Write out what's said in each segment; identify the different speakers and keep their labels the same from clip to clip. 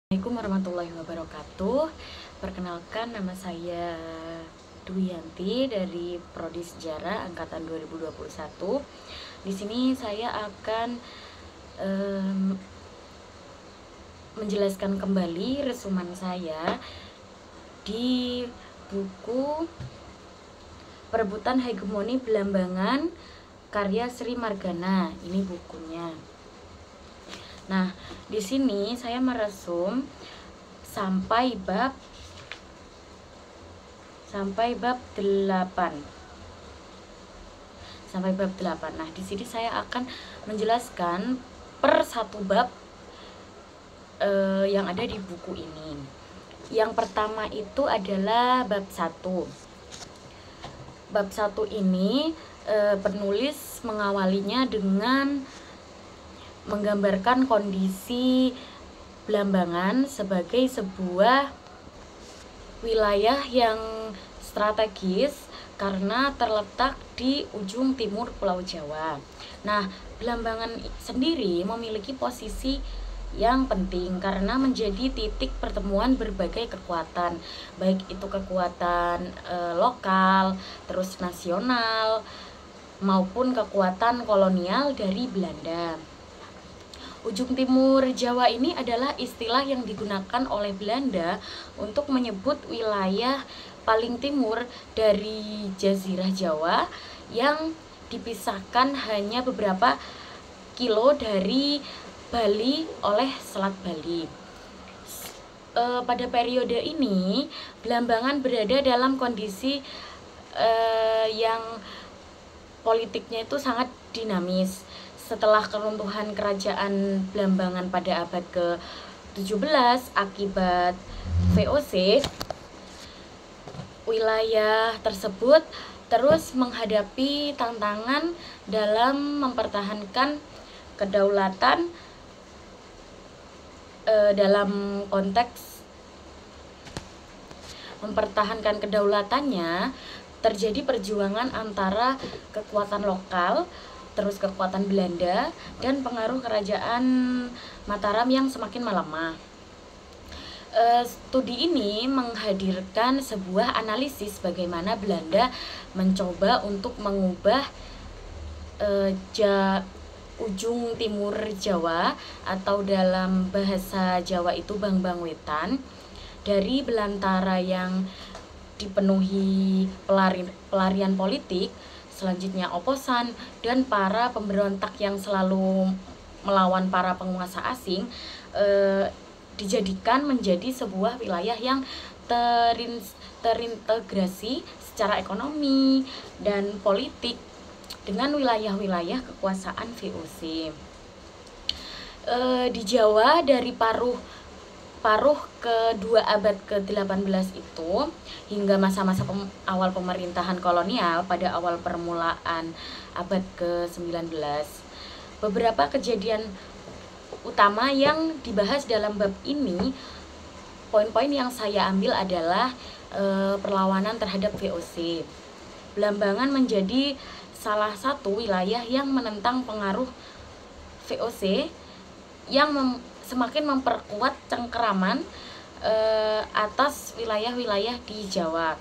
Speaker 1: Assalamualaikum warahmatullahi wabarakatuh. Perkenalkan, nama saya Dwiyanti dari Prodi Sejarah angkatan 2021. Di sini saya akan menjelaskan kembali resuman saya di buku Perebutan Hegemoni Belambangan karya Sri Margana. Ini bukunya. Nah, di sini saya meresum sampai bab 8. Sampai bab 8. Nah, di sini saya akan menjelaskan per satu bab yang ada di buku ini. Yang pertama itu adalah bab 1. Bab 1 ini penulis mengawalinya dengan menggambarkan kondisi Belambangan sebagai sebuah wilayah yang strategis karena terletak di ujung timur Pulau Jawa. Nah, Belambangan sendiri memiliki posisi yang penting karena menjadi titik pertemuan berbagai kekuatan, baik itu kekuatan lokal, terus nasional, maupun kekuatan kolonial dari Belanda. Ujung timur Jawa ini adalah istilah yang digunakan oleh Belanda untuk menyebut wilayah paling timur dari Jazirah Jawa yang dipisahkan hanya beberapa kilo dari Bali oleh Selat Bali. Pada periode ini, Belambangan berada dalam kondisi yang politiknya itu sangat dinamis. Setelah keruntuhan kerajaan Belambangan pada abad ke-17 akibat VOC, wilayah tersebut terus menghadapi tantangan dalam mempertahankan kedaulatan dalam konteks mempertahankan kedaulatannya. Terjadi perjuangan antara kekuatan lokal, terus kekuatan Belanda, dan pengaruh kerajaan Mataram yang semakin melemah. Studi ini menghadirkan sebuah analisis bagaimana Belanda mencoba untuk mengubah ujung timur Jawa atau dalam bahasa Jawa itu Bangbang Wetan dari belantara yang dipenuhi pelarian politik, selanjutnya oposan, dan para pemberontak yang selalu melawan para penguasa asing, dijadikan menjadi sebuah wilayah yang terintegrasi secara ekonomi dan politik dengan wilayah-wilayah kekuasaan VOC. Di Jawa dari paruh kedua abad ke-18 itu hingga masa-masa awal pemerintahan kolonial pada awal permulaan abad ke-19. Beberapa kejadian utama yang dibahas dalam bab ini, poin-poin yang saya ambil adalah perlawanan terhadap VOC. Belambangan menjadi salah satu wilayah yang menentang pengaruh VOC yang semakin memperkuat cengkeraman atas wilayah-wilayah di Jawa.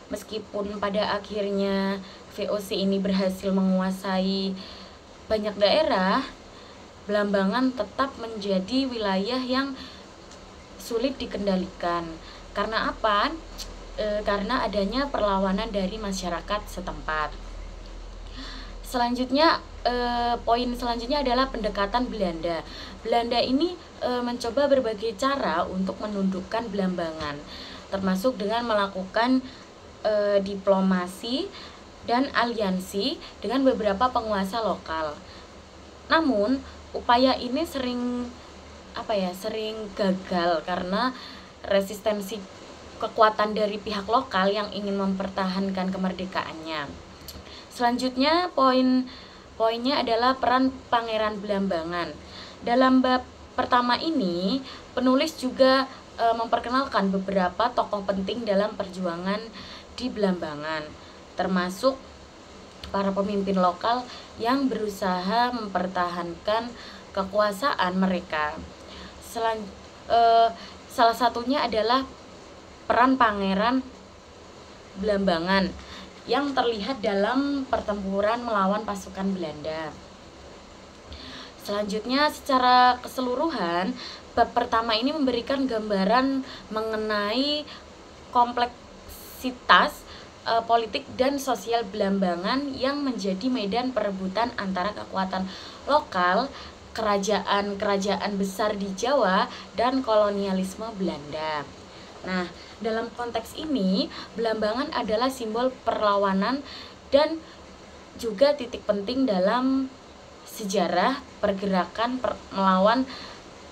Speaker 1: Meskipun pada akhirnya VOC ini berhasil menguasai banyak daerah, Belambangan tetap menjadi wilayah yang sulit dikendalikan. Karena apa? Karena adanya perlawanan dari masyarakat setempat. Selanjutnya, poin selanjutnya adalah pendekatan Belanda. Belanda ini mencoba berbagai cara untuk menundukkan Belambangan, termasuk dengan melakukan diplomasi dan aliansi dengan beberapa penguasa lokal. Namun, upaya ini sering gagal karena resistensi kekuatan dari pihak lokal yang ingin mempertahankan kemerdekaannya. Selanjutnya, poinnya adalah peran Pangeran Belambangan. Dalam bab pertama ini, penulis juga memperkenalkan beberapa tokoh penting dalam perjuangan di Belambangan, termasuk para pemimpin lokal yang berusaha mempertahankan kekuasaan mereka. Salah satunya adalah peran Pangeran Blambangan yang terlihat dalam pertempuran melawan pasukan Belanda. Selanjutnya, secara keseluruhan, bab pertama ini memberikan gambaran mengenai kompleksitas politik dan sosial Blambangan yang menjadi medan perebutan antara kekuatan lokal, kerajaan-kerajaan besar di Jawa, dan kolonialisme Belanda. Nah, dalam konteks ini, Blambangan adalah simbol perlawanan dan juga titik penting dalam sejarah pergerakan melawan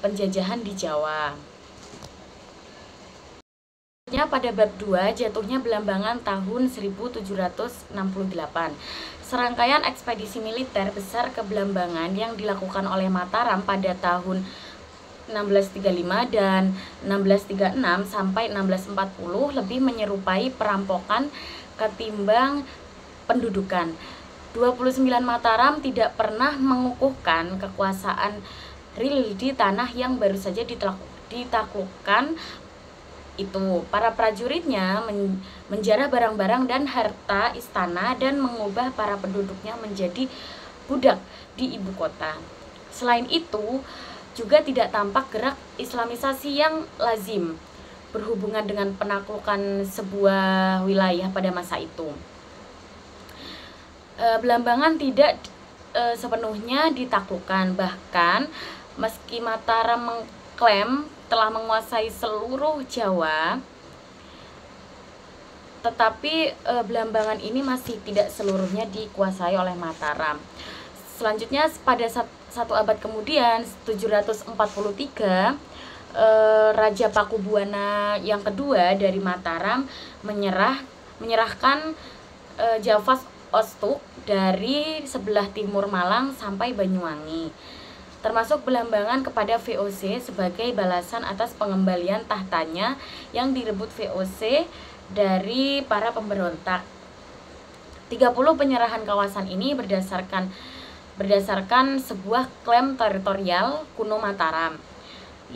Speaker 1: penjajahan di Jawa. Pada bab 2, jatuhnya Blambangan tahun 1768. Serangkaian ekspedisi militer besar ke Blambangan yang dilakukan oleh Mataram pada tahun 1635 dan 1636 sampai 1640 lebih menyerupai perampokan ketimbang pendudukan. 29 Mataram tidak pernah mengukuhkan kekuasaan real di tanah yang baru saja ditaklukkan itu. Para prajuritnya menjarah barang-barang dan harta istana dan mengubah para penduduknya menjadi budak di ibu kota. Selain itu, juga tidak tampak gerak Islamisasi yang lazim berhubungan dengan penaklukan sebuah wilayah pada masa itu. Blambangan tidak sepenuhnya ditaklukkan, bahkan meski Mataram mengklaim telah menguasai seluruh Jawa, tetapi Blambangan ini masih tidak seluruhnya dikuasai oleh Mataram. Selanjutnya, pada satu abad kemudian, 743, Raja Pakubuwana yang kedua dari Mataram menyerahkan Javas Ostuk dari sebelah timur Malang sampai Banyuwangi, termasuk Blambangan kepada VOC sebagai balasan atas pengembalian tahtanya yang direbut VOC dari para pemberontak. 30 penyerahan kawasan ini berdasarkan sebuah klaim teritorial kuno Mataram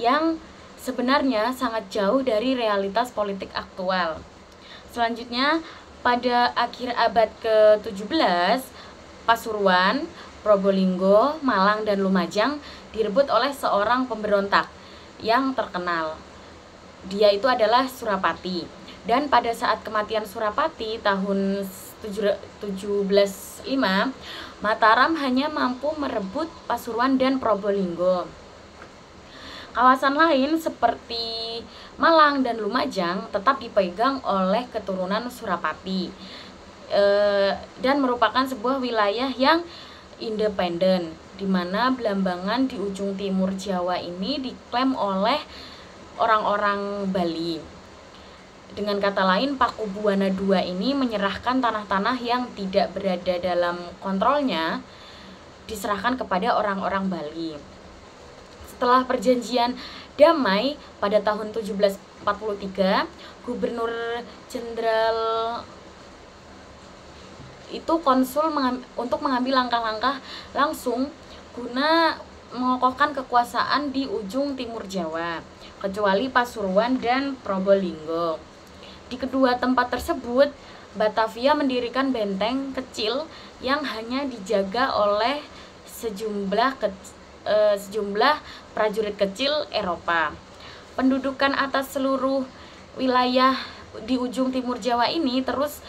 Speaker 1: yang sebenarnya sangat jauh dari realitas politik aktual. Selanjutnya, pada akhir abad ke-17, Pasuruan, Probolinggo, Malang, dan Lumajang direbut oleh seorang pemberontak yang terkenal. Dia itu adalah Surapati. Dan pada saat kematian Surapati tahun 1705, Mataram hanya mampu merebut Pasuruan dan Probolinggo. Kawasan lain seperti Malang dan Lumajang tetap dipegang oleh keturunan Surapati dan merupakan sebuah wilayah yang independen, di mana Blambangan di ujung timur Jawa ini diklaim oleh orang-orang Bali. Dengan kata lain, Pakubuwana II ini menyerahkan tanah-tanah yang tidak berada dalam kontrolnya, diserahkan kepada orang-orang Bali. Setelah perjanjian damai pada tahun 1743, Gubernur Jenderal itu konsul untuk mengambil langkah-langkah langsung guna mengokohkan kekuasaan di ujung timur Jawa, kecuali Pasuruan dan Probolinggo. Di kedua tempat tersebut, Batavia mendirikan benteng kecil yang hanya dijaga oleh sejumlah prajurit kecil Eropa. Pendudukan atas seluruh wilayah di ujung timur Jawa ini terus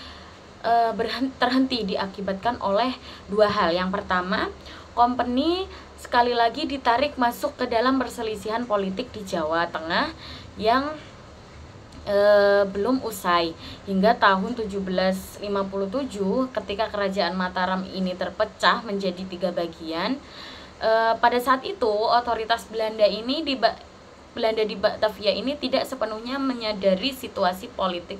Speaker 1: terhenti diakibatkan oleh dua hal. Yang pertama, kompeni sekali lagi ditarik masuk ke dalam perselisihan politik di Jawa Tengah yang belum usai hingga tahun 1757 ketika kerajaan Mataram ini terpecah menjadi 3 bagian. Pada saat itu otoritas Belanda di Batavia ini tidak sepenuhnya menyadari situasi politik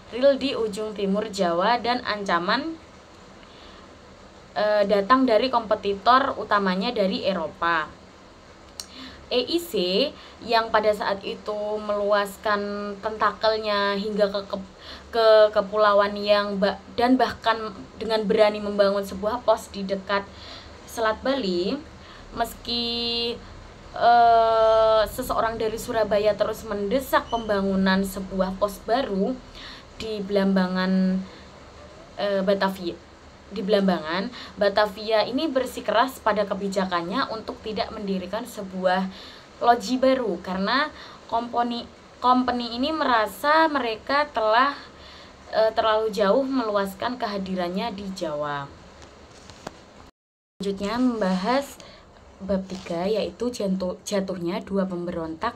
Speaker 1: real di ujung timur Jawa dan ancaman datang dari kompetitor utamanya dari Eropa. EIC yang pada saat itu meluaskan tentakelnya hingga ke kepulauan dan bahkan dengan berani membangun sebuah pos di dekat Selat Bali, meski seseorang dari Surabaya terus mendesak pembangunan sebuah pos baru di Blambangan, Batavia. Di Blambangan, Batavia ini bersikeras pada kebijakannya untuk tidak mendirikan sebuah loji baru karena company ini merasa mereka telah terlalu jauh meluaskan kehadirannya di Jawa. Selanjutnya membahas bab 3, yaitu jatuhnya dua pemberontak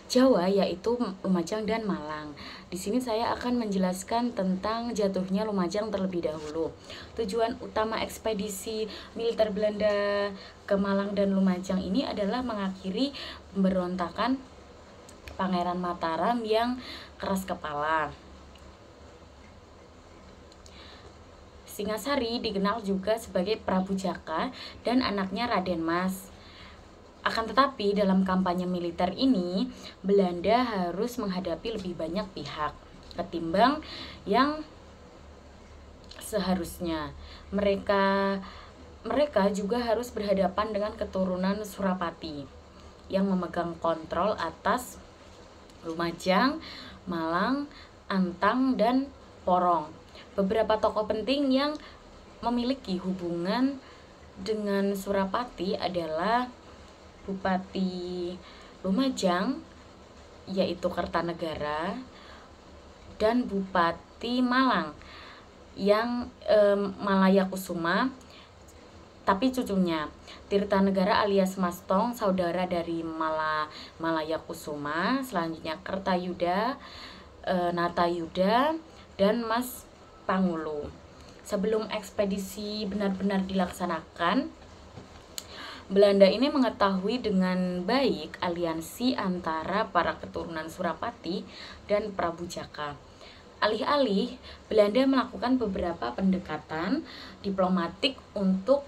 Speaker 1: Jawa, yaitu Lumajang dan Malang. Di sini saya akan menjelaskan tentang jatuhnya Lumajang terlebih dahulu. Tujuan utama ekspedisi militer Belanda ke Malang dan Lumajang ini adalah mengakhiri pemberontakan Pangeran Mataram yang keras kepala. Singasari dikenal juga sebagai Prabu Jaka dan anaknya Raden Mas. Akan tetapi dalam kampanye militer ini, Belanda harus menghadapi lebih banyak pihak ketimbang yang seharusnya. Mereka juga harus berhadapan dengan keturunan Surapati yang memegang kontrol atas Lumajang, Malang, Antang, dan Porong. Beberapa tokoh penting yang memiliki hubungan dengan Surapati adalah Bupati Lumajang, yaitu Kertanegara, dan Bupati Malang yang Malayakusuma, tapi cucunya Tirtanegara alias Mas Tong, saudara dari Malayakusuma. Selanjutnya Kertayuda, Natayuda, dan Mas Pangulu. Sebelum ekspedisi benar-benar dilaksanakan, Belanda ini mengetahui dengan baik aliansi antara para keturunan Surapati dan Prabu Jaka. Alih-alih, Belanda melakukan beberapa pendekatan diplomatik untuk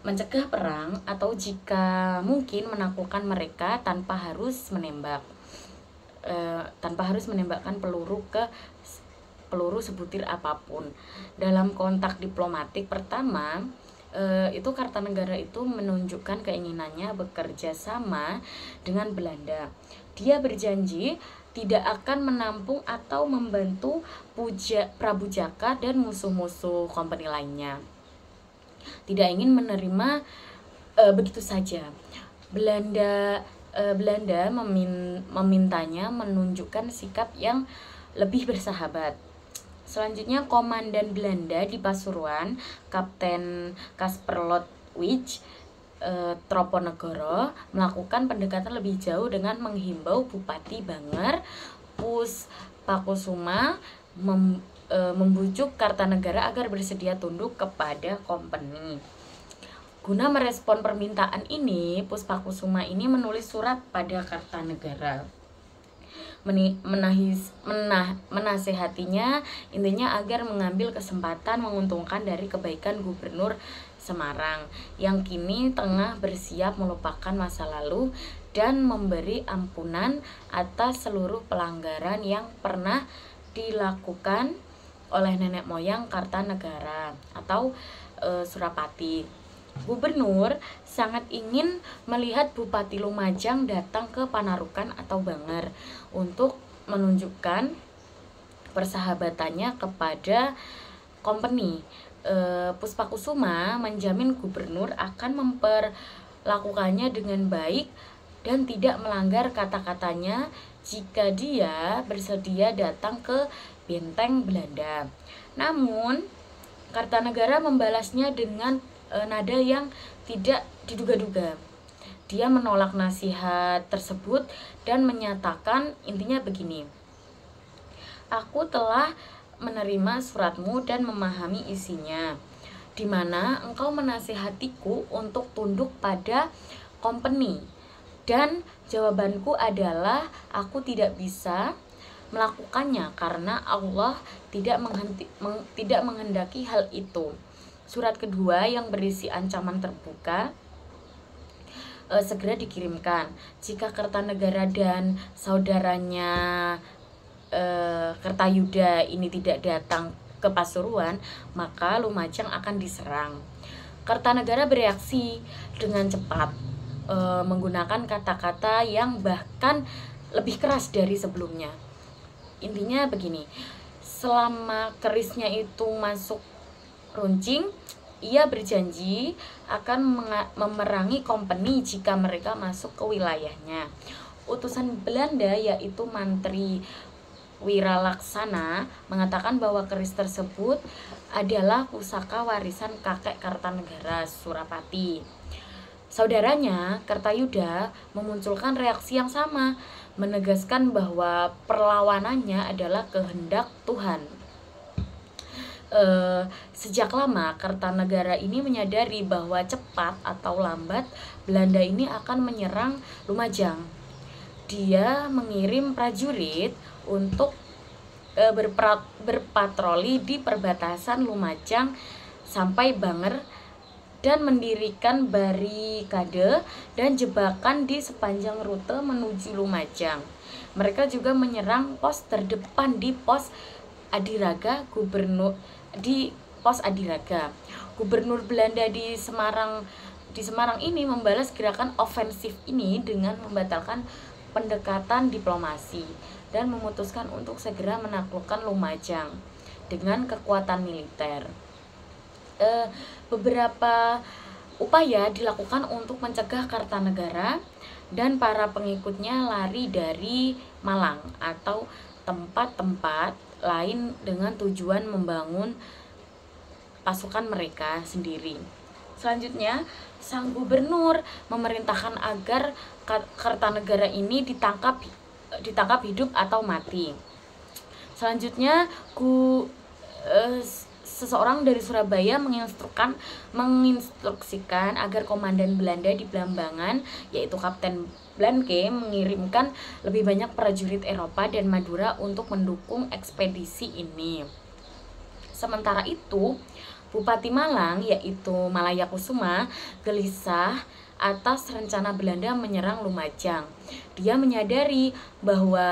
Speaker 1: mencegah perang atau jika mungkin menaklukkan mereka tanpa harus menembakkan peluru sebutir apapun. Dalam kontak diplomatik pertama, itu Kartanegara itu menunjukkan keinginannya bekerja sama dengan Belanda. Dia berjanji tidak akan menampung atau membantu Prabu Jaka dan musuh-musuh kompeni lainnya. Tidak ingin menerima begitu saja. Belanda memintanya menunjukkan sikap yang lebih bersahabat. Selanjutnya, komandan Belanda di Pasuruan, Kapten Kasper Lodwijk Troponegoro, melakukan pendekatan lebih jauh dengan menghimbau Bupati Banger Puspakusuma membujuk Kartanegara agar bersedia tunduk kepada kompeni. Guna merespon permintaan ini, Puspakusuma ini menulis surat pada Kartanegara, menasehatinya, intinya agar mengambil kesempatan menguntungkan dari kebaikan Gubernur Semarang yang kini tengah bersiap melupakan masa lalu dan memberi ampunan atas seluruh pelanggaran yang pernah dilakukan oleh nenek moyang Kartanegara atau Surapati. Gubernur sangat ingin melihat Bupati Lumajang datang ke Panarukan atau Banger untuk menunjukkan persahabatannya kepada kompeni. Puspakusuma menjamin gubernur akan memperlakukannya dengan baik dan tidak melanggar kata-katanya jika dia bersedia datang ke benteng Belanda. Namun Kartanegara membalasnya dengan nada yang tidak diduga-duga. Dia menolak nasihat tersebut dan menyatakan intinya begini: "Aku telah menerima suratmu dan memahami isinya, di mana engkau menasihatiku untuk tunduk pada kompeni. Dan jawabanku adalah aku tidak bisa melakukannya karena Allah tidak menghendaki hal itu." Surat kedua yang berisi ancaman terbuka segera dikirimkan. Jika Kertanegara dan saudaranya Kertayuda ini tidak datang ke Pasuruan, maka Lumajang akan diserang. Kertanegara bereaksi dengan cepat. menggunakan kata-kata yang bahkan lebih keras dari sebelumnya. Intinya begini, selama kerisnya itu masuk runcing, ia berjanji akan memerangi company jika mereka masuk ke wilayahnya. Utusan Belanda yaitu Mantri Wiralaksana mengatakan bahwa keris tersebut adalah pusaka warisan kakek Kartanegara Surapati. Saudaranya, Kertayuda, memunculkan reaksi yang sama, menegaskan bahwa perlawanannya adalah kehendak Tuhan. Sejak lama, Kertanegara ini menyadari bahwa cepat atau lambat Belanda ini akan menyerang Lumajang. Dia mengirim prajurit untuk berpatroli di perbatasan Lumajang sampai Banger dan mendirikan barikade dan jebakan di sepanjang rute menuju Lumajang. Mereka juga menyerang pos terdepan di pos Adiraga, Gubernur Belanda di Semarang ini membalas gerakan ofensif ini dengan membatalkan pendekatan diplomasi dan memutuskan untuk segera menaklukkan Lumajang dengan kekuatan militer. Beberapa upaya dilakukan untuk mencegah Kartanegara dan para pengikutnya lari dari Malang atau tempat-tempat lain dengan tujuan membangun pasukan mereka sendiri. Selanjutnya, sang gubernur memerintahkan agar Kartanegara ini ditangkap hidup atau mati. Selanjutnya, seseorang dari Surabaya menginstruksikan agar komandan Belanda di Blambangan, yaitu Kapten Blanke, mengirimkan lebih banyak prajurit Eropa dan Madura untuk mendukung ekspedisi ini. Sementara itu, Bupati Malang, yaitu Malayakusuma, gelisah atas rencana Belanda menyerang Lumajang. Dia menyadari bahwa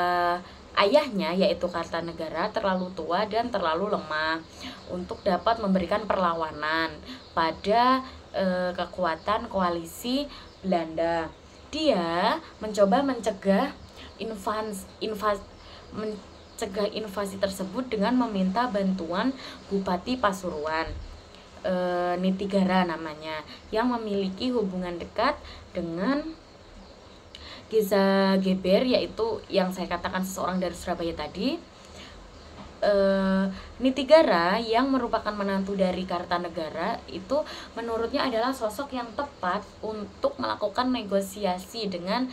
Speaker 1: ayahnya, yaitu Kartanegara, terlalu tua dan terlalu lemah untuk dapat memberikan perlawanan pada kekuatan koalisi Belanda. Dia mencoba mencegah invasi tersebut dengan meminta bantuan Bupati Pasuruan, Nitigara namanya, yang memiliki hubungan dekat dengan Geza Geber, yaitu yang saya katakan seseorang dari Surabaya tadi. Nitigara yang merupakan menantu dari Kartanegara itu menurutnya adalah sosok yang tepat untuk melakukan negosiasi dengan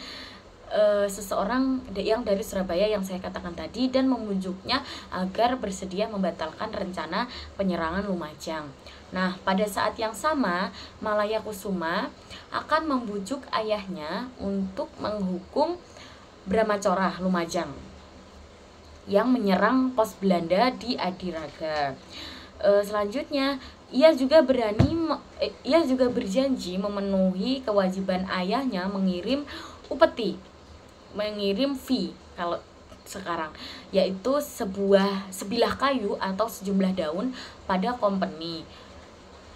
Speaker 1: seseorang yang dari Surabaya yang saya katakan tadi dan membujuknya agar bersedia membatalkan rencana penyerangan Lumajang. Nah, pada saat yang sama, Malayakusuma akan membujuk ayahnya untuk menghukum Bramacora Lumajang yang menyerang pos Belanda di Adiraga. Selanjutnya, ia juga berjanji memenuhi kewajiban ayahnya mengirim upeti, mengirim fee kalau sekarang, yaitu sebilah kayu atau sejumlah daun pada company.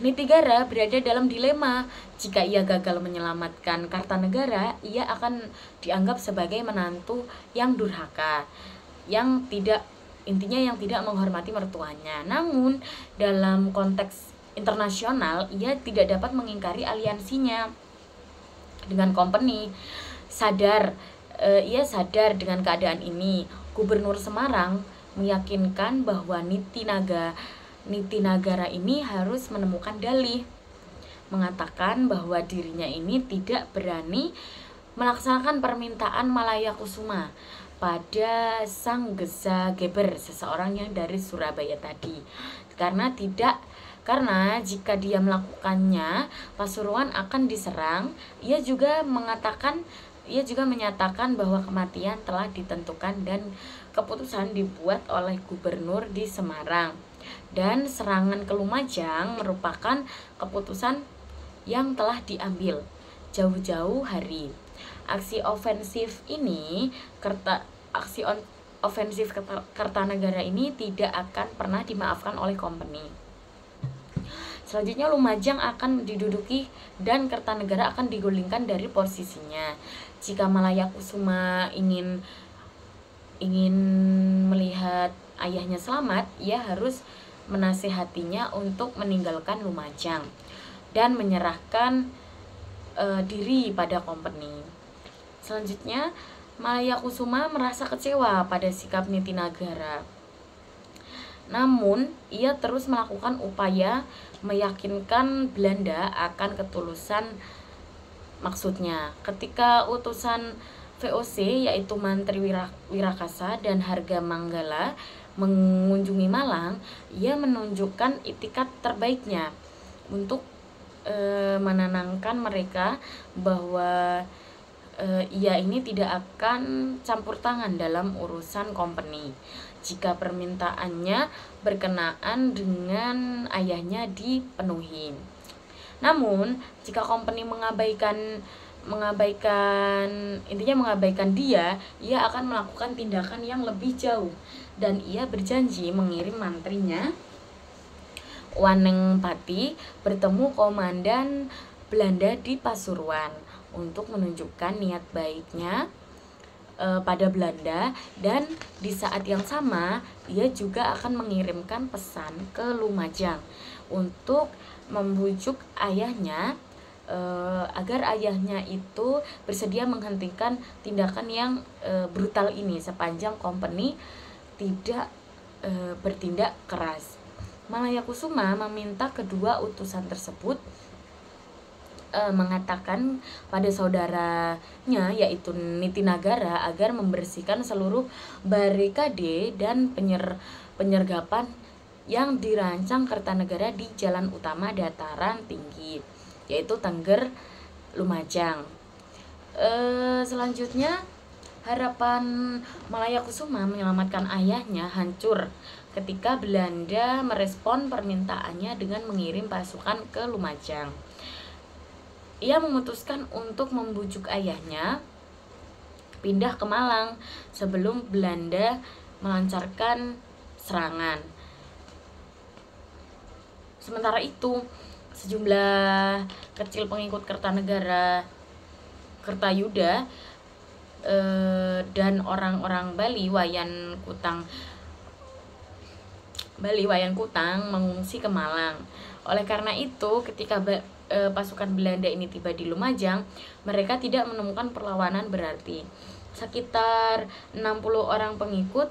Speaker 1: Nitigara berada dalam dilema. Jika ia gagal menyelamatkan Kartanegara, ia akan dianggap sebagai menantu yang durhaka, yang tidak menghormati mertuanya. Namun dalam konteks internasional, ia tidak dapat mengingkari aliansinya dengan company. Ia sadar dengan keadaan ini. Gubernur Semarang meyakinkan bahwa Nitinagara ini harus menemukan dalih, mengatakan bahwa dirinya ini tidak berani melaksanakan permintaan Malayakusuma pada sang Geza Geber, seseorang yang dari Surabaya tadi, karena jika dia melakukannya, Pasuruan akan diserang. Ia juga menyatakan bahwa kematian telah ditentukan dan keputusan dibuat oleh gubernur di Semarang, dan serangan ke Lumajang merupakan keputusan yang telah diambil jauh-jauh hari. Aksi ofensif Kartanegara ini tidak akan pernah dimaafkan oleh company. Selanjutnya Lumajang akan diduduki dan Kertanegara akan digulingkan dari posisinya. Jika Malaya Kusuma ingin melihat ayahnya selamat, ia harus menasihatinya untuk meninggalkan Lumajang dan menyerahkan diri pada company. Selanjutnya Malaya Kusuma merasa kecewa pada sikap Nitinagara. Namun, ia terus melakukan upaya meyakinkan Belanda akan ketulusan maksudnya. Ketika utusan VOC yaitu Mantri Wirakasa dan Harga Manggala mengunjungi Malang, ia menunjukkan itikat terbaiknya untuk menenangkan mereka bahwa ia ini tidak akan campur tangan dalam urusan company jika permintaannya berkenaan dengan ayahnya dipenuhi. Namun, jika company mengabaikan dia akan melakukan tindakan yang lebih jauh, dan ia berjanji mengirim mantrinya Wanengpati bertemu komandan Belanda di Pasuruan untuk menunjukkan niat baiknya pada Belanda, dan di saat yang sama ia juga akan mengirimkan pesan ke Lumajang untuk membujuk ayahnya agar ayahnya itu bersedia menghentikan tindakan yang brutal ini sepanjang company tidak bertindak keras. Malaya Kusuma meminta kedua utusan tersebut mengatakan pada saudaranya yaitu Nitinagara agar membersihkan seluruh barikade dan penyergapan yang dirancang Kertanegara di jalan utama dataran tinggi yaitu Tengger Lumajang. Selanjutnya harapan Malaya Kusuma menyelamatkan ayahnya hancur ketika Belanda merespon permintaannya dengan mengirim pasukan ke Lumajang. Ia memutuskan untuk membujuk ayahnya pindah ke Malang sebelum Belanda melancarkan serangan. Sementara itu, sejumlah kecil pengikut Kertanegara, Kertayuda, dan orang-orang Bali Wayan Kutang mengungsi ke Malang. Oleh karena itu, ketika pasukan Belanda ini tiba di Lumajang, mereka tidak menemukan perlawanan berarti. Sekitar 60 orang pengikut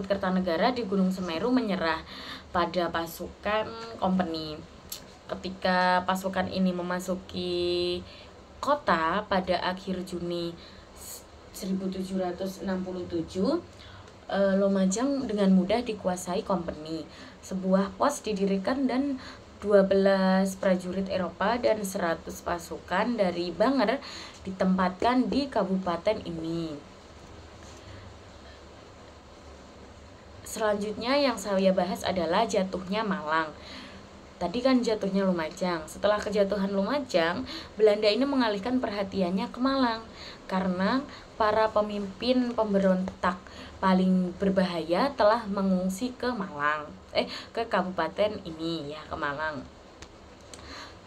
Speaker 1: Kertanegara di Gunung Semeru menyerah pada pasukan company. Ketika pasukan ini memasuki kota pada akhir Juni 1767, Lumajang dengan mudah dikuasai company. Sebuah pos didirikan dan 12 prajurit Eropa dan 100 pasukan dari Banger ditempatkan di kabupaten ini. Selanjutnya yang saya bahas adalah jatuhnya Malang. Tadi kan jatuhnya Lumajang. Setelah kejatuhan Lumajang, Belanda ini mengalihkan perhatiannya ke Malang karena para pemimpin pemberontak paling berbahaya telah mengungsi ke kabupaten ini ya, ke Malang.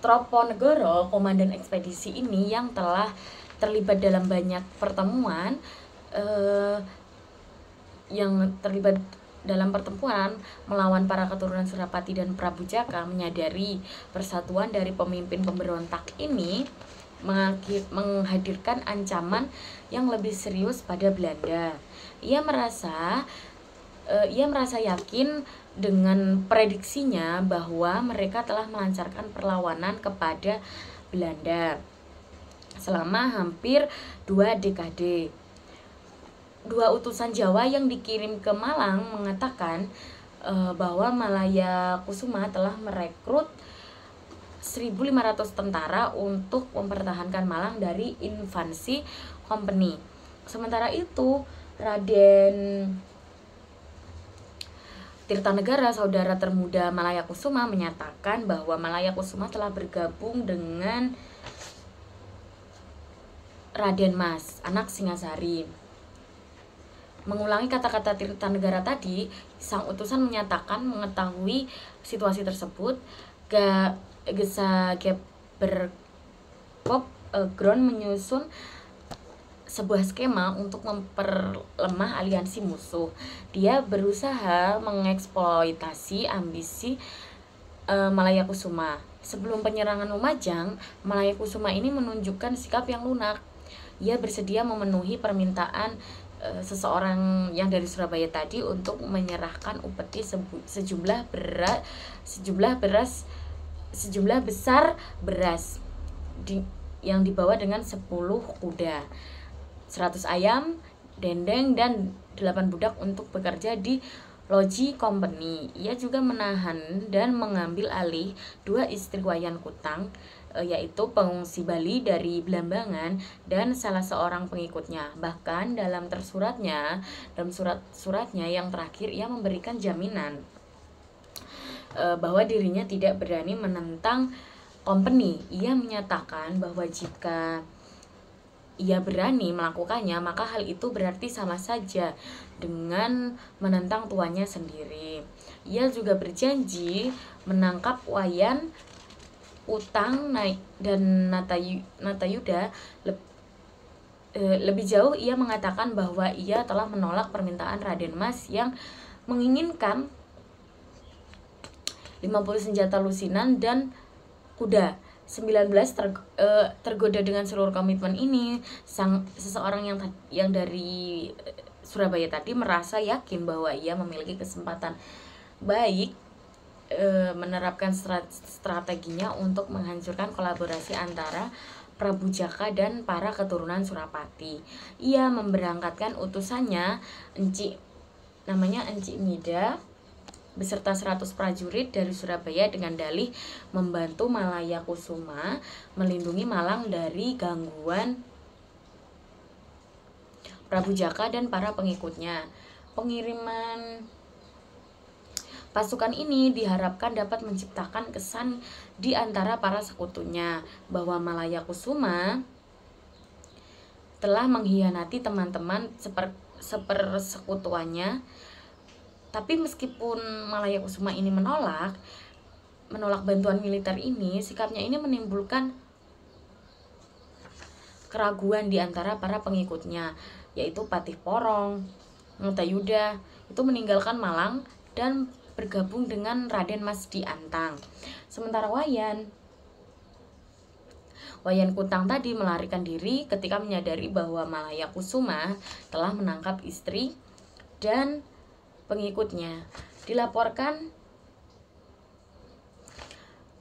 Speaker 1: Troponegoro, komandan ekspedisi ini yang telah terlibat dalam banyak pertemuan melawan para keturunan Surapati dan Prabu Jaka, menyadari persatuan dari pemimpin pemberontak ini menghadirkan ancaman yang lebih serius pada Belanda. Ia merasa yakin dengan prediksinya bahwa mereka telah melancarkan perlawanan kepada Belanda selama hampir 2 dekade. 2 utusan Jawa yang dikirim ke Malang mengatakan bahwa Malaya Kusuma telah merekrut 1.500 tentara untuk mempertahankan Malang dari invasi company. Sementara itu, Raden Tirtanegara, saudara termuda Malaya Kusuma, menyatakan bahwa Malaya Kusuma telah bergabung dengan Raden Mas, anak Singasari. Mengulangi kata-kata Tirtanegara tadi, sang utusan menyatakan mengetahui situasi tersebut. Gesageberkop Ground menyusun sebuah skema untuk memperlemah aliansi musuh. Dia berusaha mengeksploitasi ambisi Malayakusuma. Sebelum penyerangan Lumajang, Malayakusuma ini menunjukkan sikap yang lunak. Ia bersedia memenuhi permintaan seseorang yang dari Surabaya tadi untuk menyerahkan upeti sejumlah besar beras yang dibawa dengan 10 kuda, 100 ayam, dendeng, dan 8 budak untuk bekerja di Loji Company. Ia juga menahan dan mengambil alih 2 istri Wayan Kutang, yaitu pengungsi Bali dari Blambangan dan salah seorang pengikutnya. Bahkan dalam surat-suratnya yang terakhir, ia memberikan jaminan bahwa dirinya tidak berani menentang company. Ia menyatakan bahwa jika ia berani melakukannya, maka hal itu berarti sama saja dengan menentang tuannya sendiri. Ia juga berjanji menangkap Wayan Utang dan Natayuda. Lebih jauh, ia mengatakan bahwa ia telah menolak permintaan Raden Mas yang menginginkan 50 senjata lusinan dan kuda. 19 tergoda dengan seluruh komitmen ini, seseorang yang dari Surabaya tadi merasa yakin bahwa ia memiliki kesempatan baik menerapkan strateginya untuk menghancurkan kolaborasi antara Prabu Jaka dan para keturunan Surapati. Ia memberangkatkan utusannya, namanya Encik Mida, beserta 100 prajurit dari Surabaya dengan dalih membantu Malayakusuma melindungi Malang dari gangguan Prabu Jaka dan para pengikutnya. Pengiriman pasukan ini diharapkan dapat menciptakan kesan di antara para sekutunya bahwa Malayakusuma telah mengkhianati teman-teman sepersekutuannya. Tapi meskipun Malayakusuma ini menolak bantuan militer ini, sikapnya ini menimbulkan keraguan di antara para pengikutnya, yaitu Patih Porong, Natayuda itu meninggalkan Malang dan bergabung dengan Raden Mas di Antang. Sementara Wayan Kutang tadi melarikan diri ketika menyadari bahwa Malayakusuma telah menangkap istri dan pengikutnya. Dilaporkan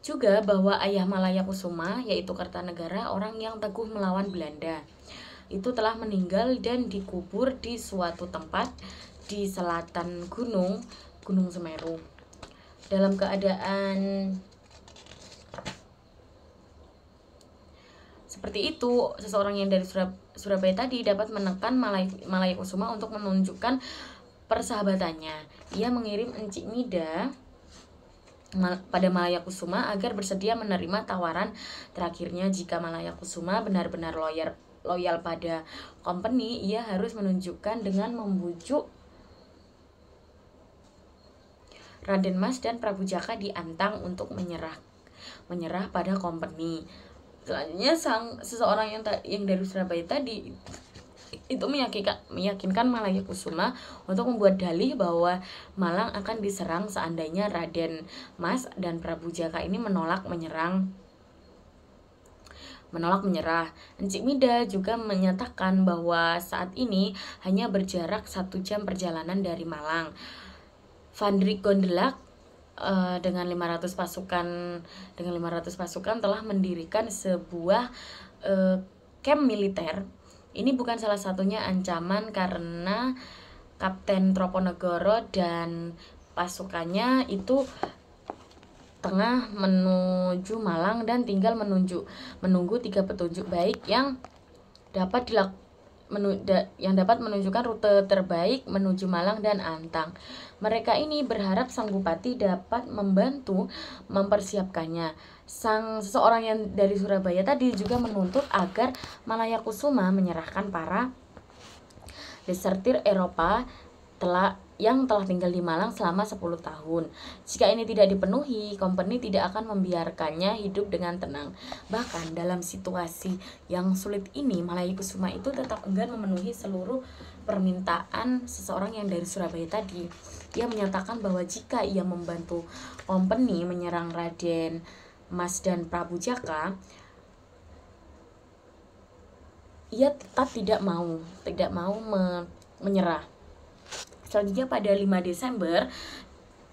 Speaker 1: juga bahwa ayah Malayakusuma, yaitu Kertanegara, orang yang teguh melawan Belanda, itu telah meninggal dan dikubur di suatu tempat di selatan Gunung Semeru. Dalam keadaan seperti itu, seseorang yang dari Surabaya tadi dapat menekan Malayakusuma untuk menunjukkan persahabatannya. Ia mengirim Encik Mida pada Malayakusuma agar bersedia menerima tawaran terakhirnya. Jika Malayakusuma benar-benar loyal pada company, ia harus menunjukkan dengan membujuk Raden Mas dan Prabu Jaka di Antang untuk menyerah pada company. Selanjutnya seseorang yang dari Surabaya tadi itu meyakinkan Malayakusuma untuk membuat dalih bahwa Malang akan diserang seandainya Raden Mas dan Prabu Jaka ini menolak menyerah. Encik Mida juga menyatakan bahwa saat ini hanya berjarak 1 jam perjalanan dari Malang. Vandrik Gondelak dengan 500 pasukan telah mendirikan sebuah camp militer. Ini bukan salah satunya ancaman karena Kapten Troponegoro dan pasukannya itu tengah menuju Malang dan tinggal menunggu 3 petunjuk baik yang dapat menunjukkan rute terbaik menuju Malang dan Antang. Mereka ini berharap sang bupati dapat membantu mempersiapkannya. Seseorang yang dari Surabaya tadi juga menuntut agar Malayakusuma menyerahkan para desertir Eropa yang telah tinggal di Malang selama 10 tahun. Jika ini tidak dipenuhi, company tidak akan membiarkannya hidup dengan tenang. Bahkan dalam situasi yang sulit ini, Malayakusuma itu tetap enggan memenuhi seluruh permintaan seseorang yang dari Surabaya tadi. Ia menyatakan bahwa jika ia membantu company menyerang Raden Mas dan Prabu Jaka, ia tetap tidak mau menyerah. Selanjutnya pada 5 Desember,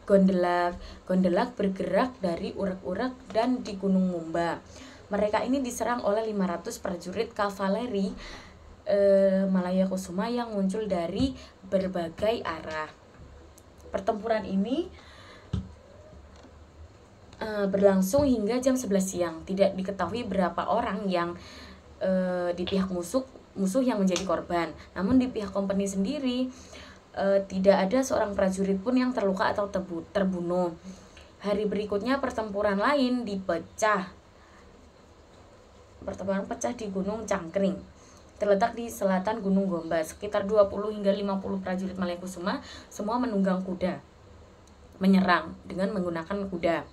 Speaker 1: Gondelak bergerak dari Urak-Urak dan di Gunung Mumba. Mereka ini diserang oleh 500 prajurit kavaleri Malayakusuma yang muncul dari berbagai arah. Pertempuran ini berlangsung hingga jam 11 siang. Tidak diketahui berapa orang yang di pihak musuh yang menjadi korban. Namun di pihak company sendiri tidak ada seorang prajurit pun yang terluka atau terbunuh. Hari berikutnya pertempuran lain pecah di Gunung Cangkring, terletak di selatan Gunung Gomba. Sekitar 20 hingga 50 prajurit Malayakusuma semua menunggang kuda menyerang dengan menggunakan kuda.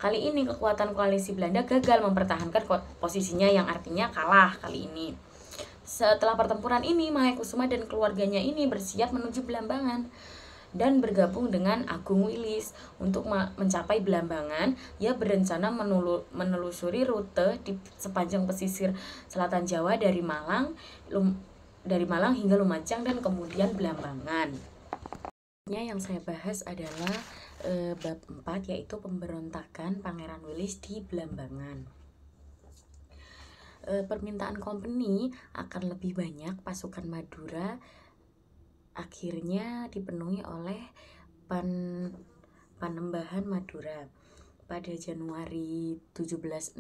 Speaker 1: Kali ini kekuatan koalisi Belanda gagal mempertahankan posisinya, yang artinya kalah kali ini. Setelah pertempuran ini, Malayakusuma dan keluarganya ini bersiap menuju Belambangan dan bergabung dengan Agung Wilis. Untuk mencapai Belambangan, ia berencana menelusuri rute di sepanjang pesisir selatan Jawa dari Malang hingga Lumajang dan kemudian Belambangan. Yang saya bahas adalah bab 4, yaitu pemberontakan Pangeran Wilis di Belambangan. Permintaan company akan lebih banyak pasukan Madura akhirnya dipenuhi oleh Panembahan Madura. Pada Januari 1768,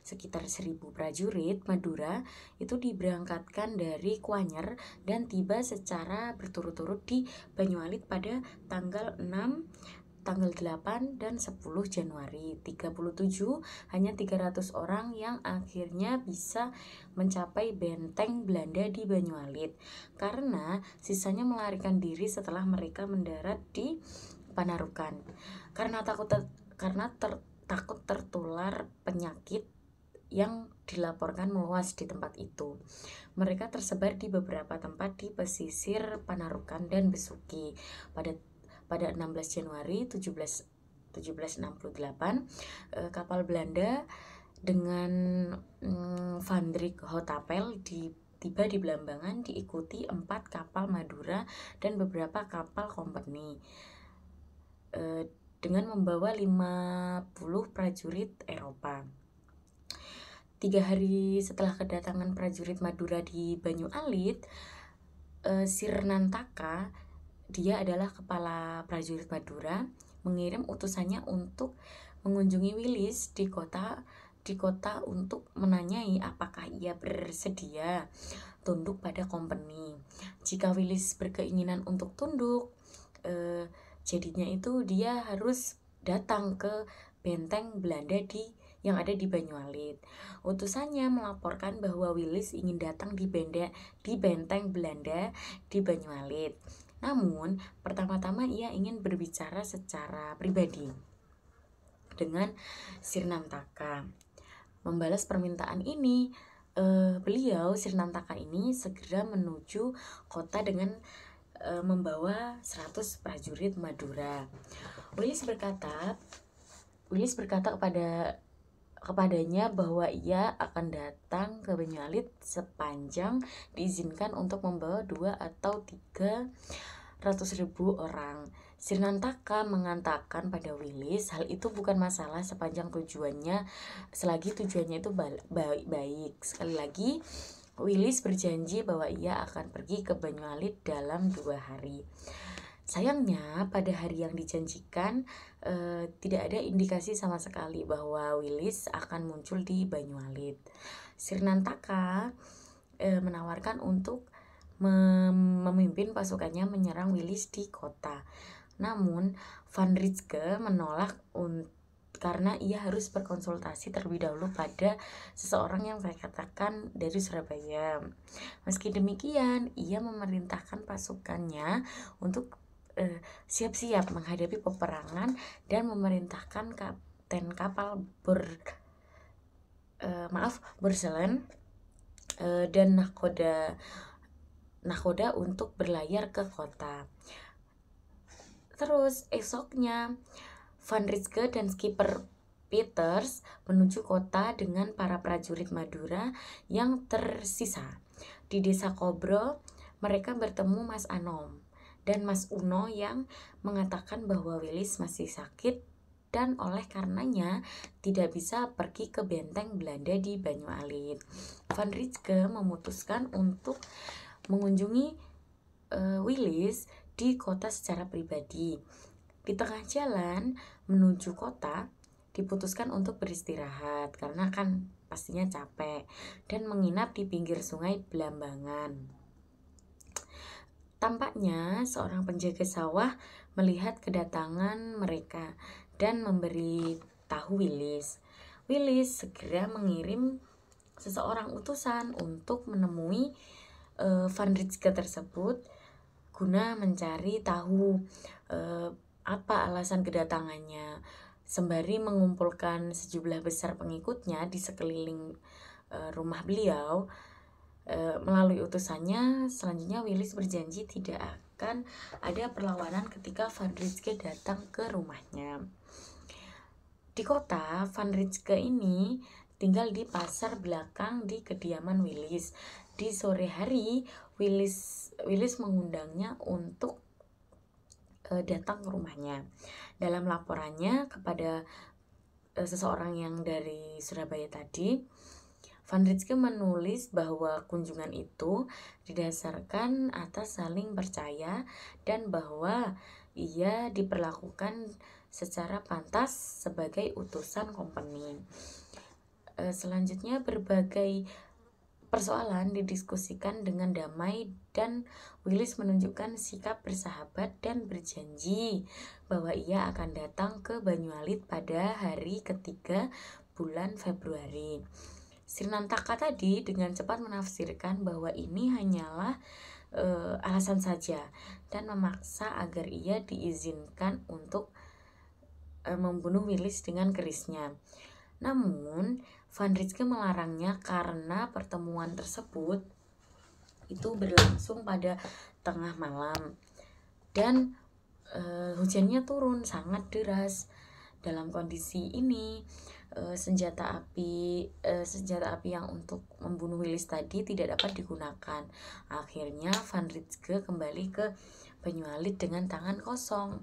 Speaker 1: sekitar 1000 prajurit Madura itu diberangkatkan dari Kuanyer dan tiba secara berturut-turut di Banyualit pada tanggal 6, tanggal 8 dan 10 Januari. 37 hanya 300 orang yang akhirnya bisa mencapai benteng Belanda di Banyualit, karena sisanya melarikan diri setelah mereka mendarat di Panarukan karena takut tertular penyakit yang dilaporkan meluas di tempat itu. Mereka tersebar di beberapa tempat di pesisir Panarukan dan Besuki. Pada 16 Januari 1768, kapal Belanda dengan Van Dijk Hotapel tiba di Belambangan diikuti 4 kapal Madura dan beberapa kapal company dengan membawa 50 prajurit Eropa. 3 hari setelah kedatangan prajurit Madura di Banyualit, Sirnantaka, dia adalah kepala prajurit Madura, mengirim utusannya untuk mengunjungi Wilis di kota untuk menanyai apakah ia bersedia tunduk pada company. Jika Wilis berkeinginan untuk tunduk, jadinya itu dia harus datang ke benteng Belanda yang ada di Banyualit. Utusannya melaporkan bahwa Wilis ingin datang di benteng Belanda di Banyualit. Namun, pertama-tama ia ingin berbicara secara pribadi dengan Sirnantaka. Membalas permintaan ini, Sirnantaka ini segera menuju kota dengan membawa 100 prajurit Madura. Wilis berkata kepadanya bahwa ia akan datang ke Banyualit sepanjang diizinkan untuk membawa 2 atau 300.000 orang. Sirnantaka mengatakan pada Wilis hal itu bukan masalah selagi tujuannya itu baik. Sekali lagi, Wilis berjanji bahwa ia akan pergi ke Banyualit dalam 2 hari. Sayangnya pada hari yang dijanjikan tidak ada indikasi sama sekali bahwa Wilis akan muncul di Banyualit. Sirnantaka menawarkan untuk memimpin pasukannya menyerang Wilis di kota. Namun Van Rijke menolak karena ia harus berkonsultasi terlebih dahulu pada seseorang yang saya katakan dari Surabaya. Meski demikian, ia memerintahkan pasukannya untuk siap-siap menghadapi peperangan dan memerintahkan kapten kapal Borseland dan nahkoda untuk berlayar ke kota. Terus esoknya Van Rietzke dan skipper Peters menuju kota dengan para prajurit Madura yang tersisa. Di desa Kobro, mereka bertemu Mas Anom dan Mas Uno yang mengatakan bahwa Willis masih sakit dan oleh karenanya tidak bisa pergi ke benteng Belanda di Banyualit. Van Rietzke memutuskan untuk mengunjungi Willis di kota secara pribadi. Di tengah jalan menuju kota, diputuskan untuk beristirahat karena kan pastinya capek dan menginap di pinggir sungai Blambangan. Tampaknya seorang penjaga sawah melihat kedatangan mereka dan memberi tahu Willis. Willis segera mengirim seseorang utusan untuk menemui Van Rietzke tersebut guna mencari tahu apa alasan kedatangannya, sembari mengumpulkan sejumlah besar pengikutnya di sekeliling rumah beliau. Melalui utusannya, selanjutnya Willis berjanji tidak akan ada perlawanan ketika Van Rietzke datang ke rumahnya. Di kota, Van Rietzke ini tinggal di pasar belakang di kediaman Willis. Di sore hari, Willis mengundangnya untuk datang ke rumahnya. Dalam laporannya kepada seseorang yang dari Surabaya tadi, Van Rietzke menulis bahwa kunjungan itu didasarkan atas saling percaya dan bahwa ia diperlakukan secara pantas sebagai utusan kompeni. Selanjutnya berbagai persoalan didiskusikan dengan damai dan Willis menunjukkan sikap bersahabat dan berjanji bahwa ia akan datang ke Banyualit pada hari ketiga bulan Februari. Srinantaka tadi dengan cepat menafsirkan bahwa ini hanyalah alasan saja dan memaksa agar ia diizinkan untuk membunuh Willis dengan kerisnya. Namun Van Rietzke melarangnya karena pertemuan tersebut itu berlangsung pada tengah malam dan hujannya turun sangat deras. Dalam kondisi ini senjata api yang untuk membunuh Willis tadi tidak dapat digunakan. Akhirnya Van Rietzke kembali ke Banyualit dengan tangan kosong.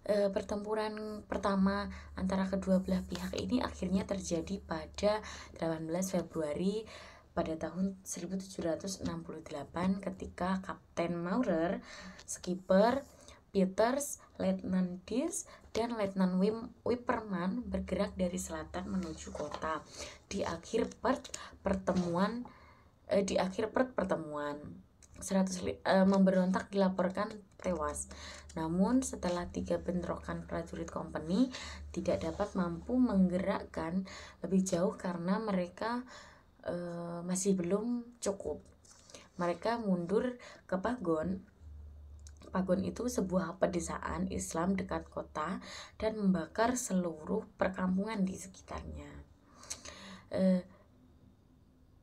Speaker 1: Pertempuran pertama antara kedua belah pihak ini akhirnya terjadi pada 18 Februari pada tahun 1768 ketika Kapten Maurer, skipper Peters, Letnan Dies, dan Letnan Wipperman bergerak dari selatan menuju kota. Di akhir pertemuan 100 memberontak dilaporkan tewas. Namun setelah 3 bentrokan prajurit kompeni tidak dapat mampu menggerakkan lebih jauh karena mereka masih belum cukup. Mereka mundur ke Pagon. Pagon itu sebuah pedesaan Islam dekat kota dan membakar seluruh perkampungan di sekitarnya.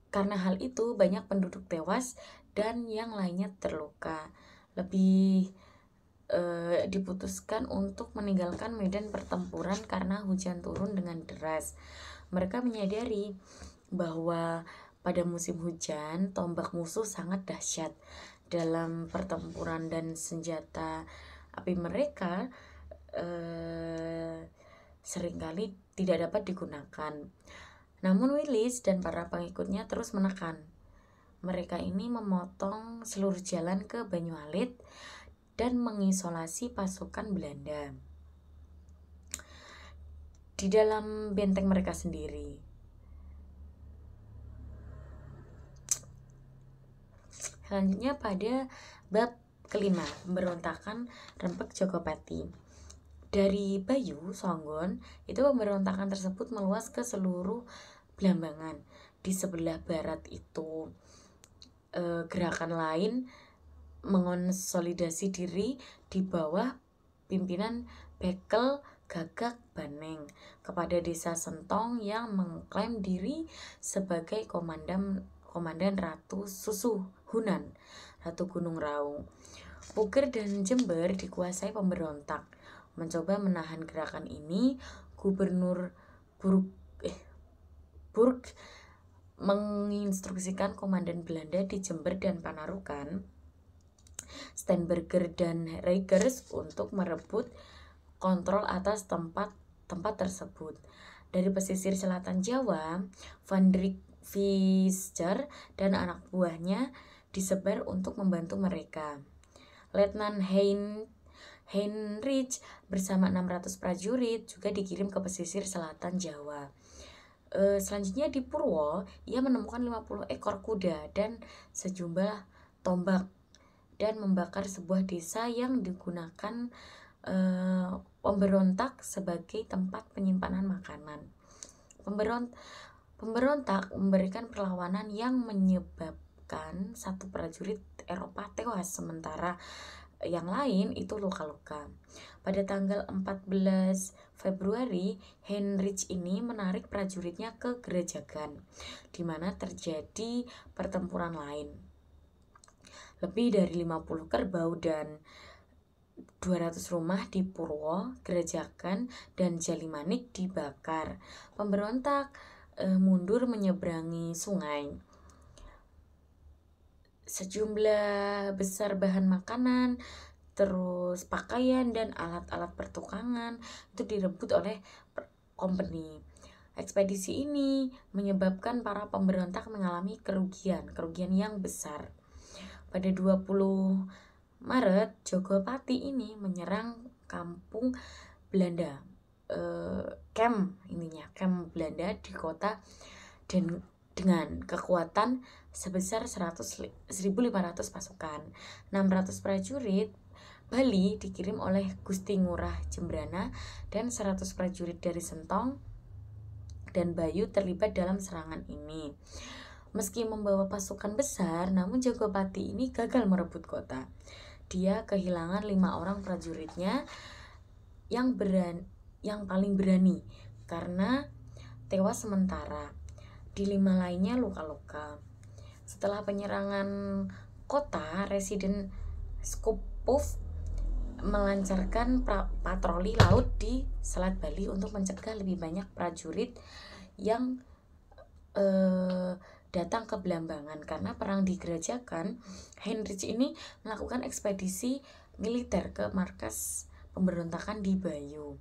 Speaker 1: Karena hal itu banyak penduduk tewas dan yang lainnya terluka. Diputuskan untuk meninggalkan medan pertempuran karena hujan turun dengan deras. Mereka menyadari bahwa pada musim hujan tombak musuh sangat dahsyat dalam pertempuran dan senjata api mereka seringkali tidak dapat digunakan. Namun Willis dan para pengikutnya terus menekan. Mereka ini memotong seluruh jalan ke Banyualit dan mengisolasi pasukan Belanda di dalam benteng mereka sendiri. Selanjutnya pada bab kelima, pemberontakan Rempek Jogopati. Dari Bayu, Songgon, itu pemberontakan tersebut meluas ke seluruh Blambangan. Di sebelah barat itu gerakan lain mengonsolidasi diri di bawah pimpinan Bekel Gagak Baneng kepada desa Sentong yang mengklaim diri sebagai komandan Ratu Susu Hunan, Ratu Gunung Raung. Puger dan Jember dikuasai pemberontak. Mencoba menahan gerakan ini, Gubernur Burg menginstruksikan komandan Belanda di Jember dan Panarukan, Steenbergen dan Reigers, untuk merebut kontrol atas tempat tersebut. Dari pesisir selatan Jawa, Van Dijk Visser dan anak buahnya disebar untuk membantu mereka. Letnan Heinrich bersama 600 prajurit juga dikirim ke pesisir selatan Jawa. Selanjutnya di Purwo, ia menemukan 50 ekor kuda dan sejumlah tombak dan membakar sebuah desa yang digunakan pemberontak sebagai tempat penyimpanan makanan. Pemberontak memberikan perlawanan yang menyebabkan satu prajurit Eropa tewas, sementara yang lain itu luka-luka. Pada tanggal 14 Februari, Heinrich ini menarik prajuritnya ke Gerejagan, di mana terjadi pertempuran lain. Lebih dari 50 kerbau dan 200 rumah di Purwo, Gerejakan, dan Jalimanik dibakar. Pemberontak mundur menyeberangi sungai. Sejumlah besar bahan makanan, terus pakaian dan alat-alat pertukangan itu direbut oleh company. Ekspedisi ini menyebabkan para pemberontak mengalami kerugian yang besar. Pada 20 Maret, Jogopati ini menyerang kampung Belanda, camp Belanda di kota dengan kekuatan sebesar 1.500 pasukan. 600 prajurit Bali dikirim oleh Gusti Ngurah Jembrana dan 100 prajurit dari Sentong dan Bayu terlibat dalam serangan ini. Meski membawa pasukan besar, namun Jogopati ini gagal merebut kota. Dia kehilangan 5 orang prajuritnya yang paling berani karena tewas sementara. Di 5 lainnya luka-luka. Setelah penyerangan kota, Residen Skopov melancarkan patroli laut di Selat Bali untuk mencegah lebih banyak prajurit yang datang ke Blambangan. Karena perang di Gerejakan, Heinrich ini melakukan ekspedisi militer ke markas pemberontakan di Bayu.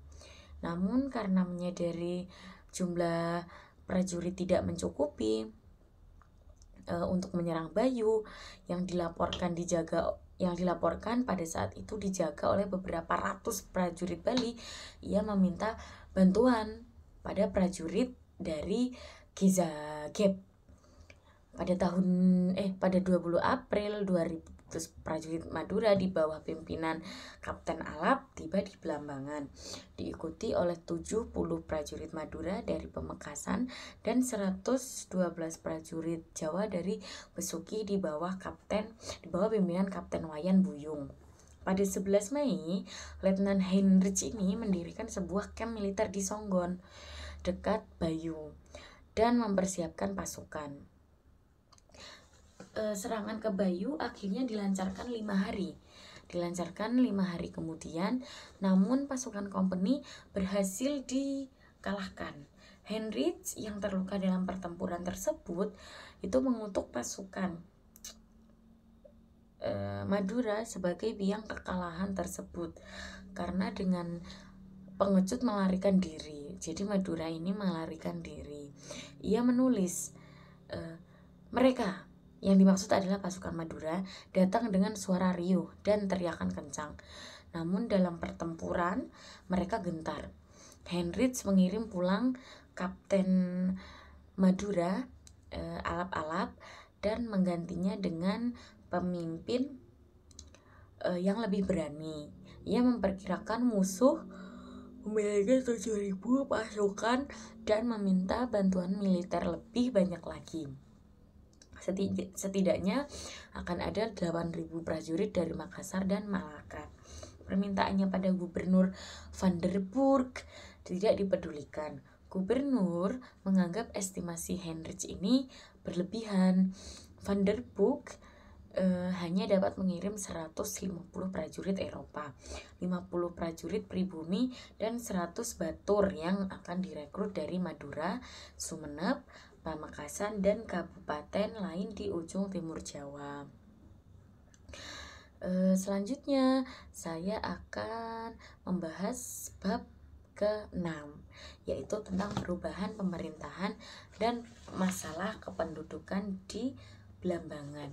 Speaker 1: Namun karena menyadari jumlah prajurit tidak mencukupi untuk menyerang Bayu, yang dilaporkan pada saat itu dijaga oleh beberapa ratus prajurit Bali, ia meminta bantuan pada prajurit dari Gizagep. Pada 20 April 2000, prajurit Madura di bawah pimpinan Kapten Alap tiba di Blambangan, diikuti oleh 70 prajurit Madura dari Pemekasan dan 112 prajurit Jawa dari Besuki di bawah pimpinan Kapten Wayan Buyung. Pada 11 Mei, Letnan Heinrich ini mendirikan sebuah kamp militer di Songgon, dekat Bayu, dan mempersiapkan pasukan. Serangan ke Bayu akhirnya dilancarkan 5 hari kemudian, namun pasukan company berhasil dikalahkan. Heinrich yang terluka dalam pertempuran tersebut itu mengutuk pasukan Madura sebagai biang kekalahan tersebut karena dengan pengecut melarikan diri. Jadi Madura ini melarikan diri. Ia menulis, mereka yang dimaksud adalah pasukan Madura datang dengan suara riuh dan teriakan kencang. Namun dalam pertempuran mereka gentar. Heinrich mengirim pulang Kapten Madura, Alap-Alap, dan menggantinya dengan pemimpin yang lebih berani. Ia memperkirakan musuh memiliki 7.000 pasukan dan meminta bantuan militer lebih banyak lagi. Setidaknya akan ada 8.000 prajurit dari Makassar dan Malaka. Permintaannya pada Gubernur Van der Burg tidak dipedulikan. Gubernur menganggap estimasi Heinrich ini berlebihan. Van der Burg hanya dapat mengirim 150 prajurit Eropa, 50 prajurit pribumi, dan 100 batur yang akan direkrut dari Madura, Sumeneb, Pamekasan, dan kabupaten lain di ujung timur Jawa. Selanjutnya saya akan membahas bab ke-6, yaitu tentang perubahan pemerintahan dan masalah kependudukan di Blambangan.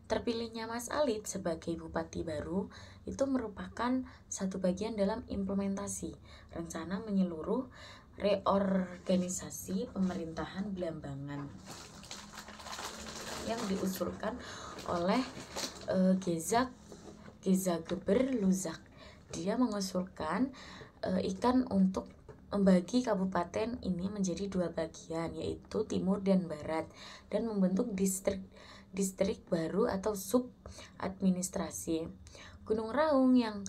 Speaker 1: Terpilihnya Mas Alit sebagai bupati baru itu merupakan satu bagian dalam implementasi rencana menyeluruh reorganisasi pemerintahan Blambangan yang diusulkan oleh Geza Geber Luzak. Dia mengusulkan ikan untuk membagi kabupaten ini menjadi 2 bagian, yaitu timur dan barat, dan membentuk distrik baru atau sub administrasi. Gunung Raung yang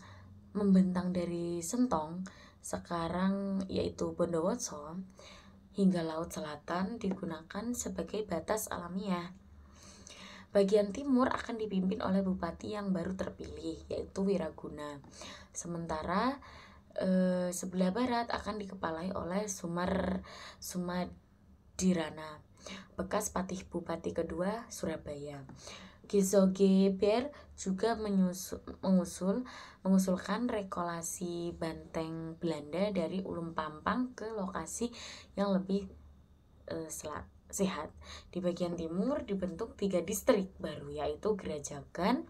Speaker 1: membentang dari Sentong sekarang yaitu Bondowoso hingga Laut Selatan digunakan sebagai batas alamiah. Bagian timur akan dipimpin oleh bupati yang baru terpilih, yaitu Wiraguna. Sementara sebelah barat akan dikepalai oleh Sumadirana, bekas patih bupati kedua Surabaya. Gezo Geber juga mengusulkan rekolasi banteng Belanda dari Ulum Pampang ke lokasi yang lebih sehat. Di bagian timur dibentuk 3 distrik baru, yaitu Gerajagan,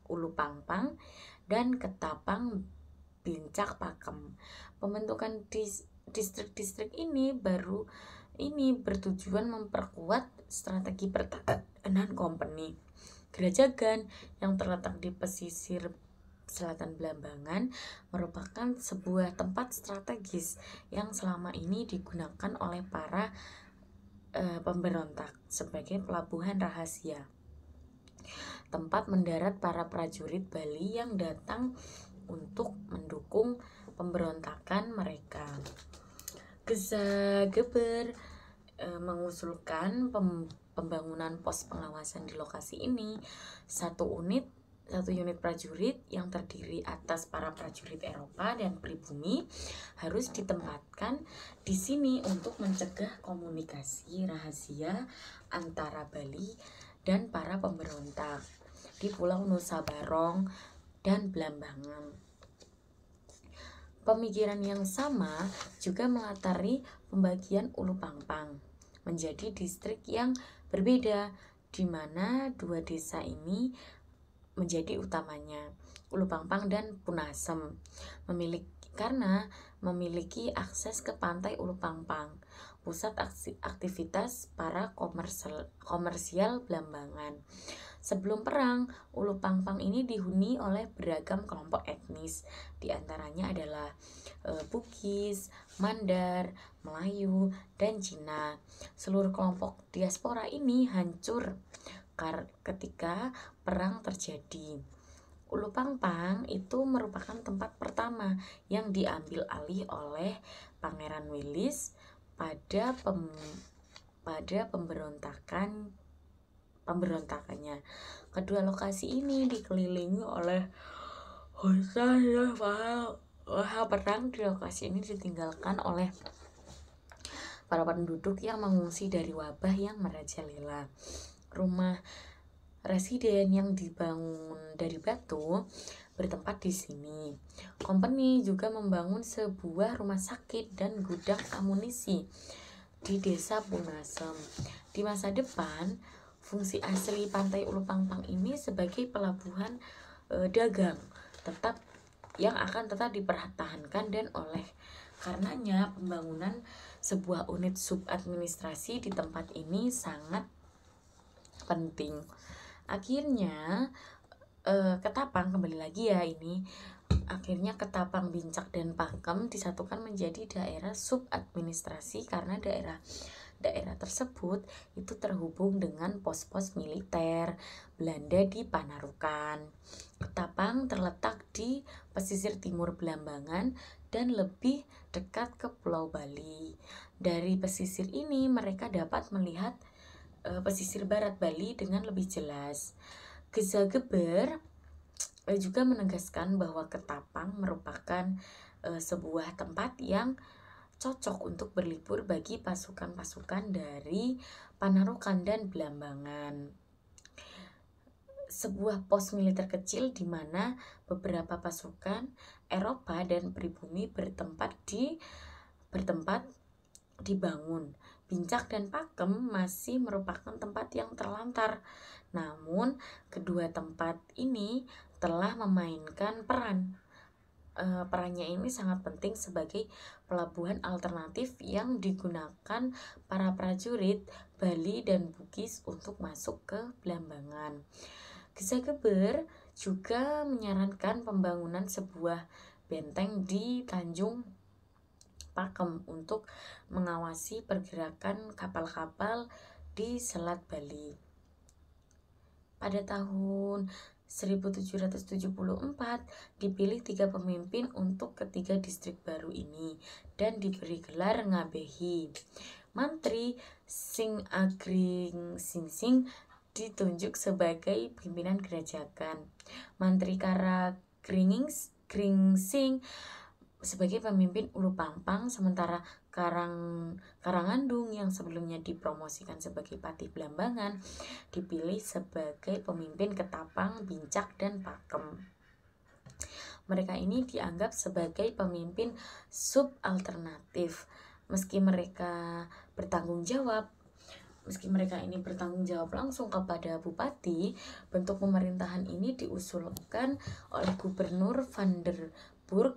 Speaker 1: Ulu Pampang, dan Ketapang Bincak Pakem. Pembentukan distrik-distrik ini bertujuan memperkuat strategi pertahanan kompeni. Gerajagan yang terletak di pesisir selatan Blambangan merupakan sebuah tempat strategis yang selama ini digunakan oleh para pemberontak sebagai pelabuhan rahasia, tempat mendarat para prajurit Bali yang datang untuk mendukung pemberontakan mereka. Geza Geber mengusulkan pembangunan pos pengawasan di lokasi ini. Satu unit prajurit yang terdiri atas para prajurit Eropa dan pribumi harus ditempatkan di sini untuk mencegah komunikasi rahasia antara Bali dan para pemberontak di Pulau Nusa Barong dan Blambangan. Pemikiran yang sama juga melatari pembagian Ulu Pampang menjadi distrik yang berbeda, di mana 2 desa ini menjadi utamanya, Ulu Pampang dan Punasem, karena memiliki akses ke pantai Ulu Pampang, pusat aktivitas para komersial Blambangan. Sebelum perang, Ulu Pampang ini dihuni oleh beragam kelompok etnis, diantaranya adalah Bugis, Mandar, Melayu, dan Cina. Seluruh kelompok diaspora ini hancur ketika perang terjadi. Ulu Pampang itu merupakan tempat pertama yang diambil alih oleh Pangeran Willis pada pemberontakannya. Kedua lokasi ini dikelilingi oleh hutan dan perang di lokasi ini ditinggalkan oleh para penduduk yang mengungsi dari wabah yang merajalela. Rumah residen yang dibangun dari batu bertempat di sini. Kompeni juga membangun sebuah rumah sakit dan gudang amunisi di desa Punasem. Di masa depan, fungsi asli pantai Ulu Pampang ini sebagai pelabuhan dagang yang akan tetap dipertahankan, dan oleh karenanya pembangunan sebuah unit subadministrasi di tempat ini sangat penting. Akhirnya Ketapang, kembali lagi ya, ini Akhirnya Ketapang, Bincak, dan Pakem disatukan menjadi daerah subadministrasi karena daerah tersebut itu terhubung dengan pos-pos militer Belanda di Panarukan. Ketapang terletak di pesisir timur Belambangan dan lebih dekat ke Pulau Bali. Dari pesisir ini mereka dapat melihat pesisir barat Bali dengan lebih jelas. Gezageber juga menegaskan bahwa Ketapang merupakan sebuah tempat yang cocok untuk berlibur bagi pasukan-pasukan dari Panarukan dan Belambangan. Sebuah pos militer kecil di mana beberapa pasukan Eropa dan pribumi bertempat dibangun. Bincak dan Pakem masih merupakan tempat yang terlantar. Namun, kedua tempat ini telah memainkan perannya ini sangat penting sebagai pelabuhan alternatif yang digunakan para prajurit Bali dan Bugis untuk masuk ke Belambangan. Gezageber juga menyarankan pembangunan sebuah benteng di Tanjung Pakem untuk mengawasi pergerakan kapal-kapal di Selat Bali. Pada tahun 1774 dipilih 3 pemimpin untuk ketiga distrik baru ini dan diberi gelar Ngabehi. Mantri Sing Agring Singsing ditunjuk sebagai pimpinan kerajaan. Mantri Kara Gringsing sebagai pemimpin Ulu Pampang, sementara Karangandung yang sebelumnya dipromosikan sebagai Patih Belambangan dipilih sebagai pemimpin Ketapang, Bincak, dan Pakem. Mereka ini dianggap sebagai pemimpin subalternatif meski mereka ini bertanggung jawab langsung kepada bupati. Bentuk pemerintahan ini diusulkan oleh Gubernur Van der Burg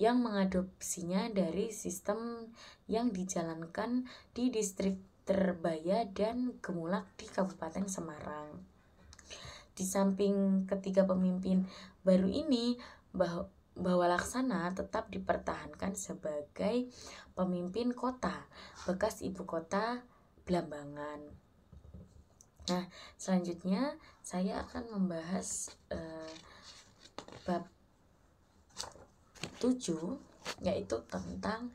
Speaker 1: yang mengadopsinya dari sistem yang dijalankan di distrik Terbaya dan Gemulak di Kabupaten Semarang. Di samping ketiga pemimpin baru ini, Bahwa Laksana tetap dipertahankan sebagai pemimpin kota bekas ibu kota Belambangan. Nah, selanjutnya saya akan membahas bab 7, yaitu tentang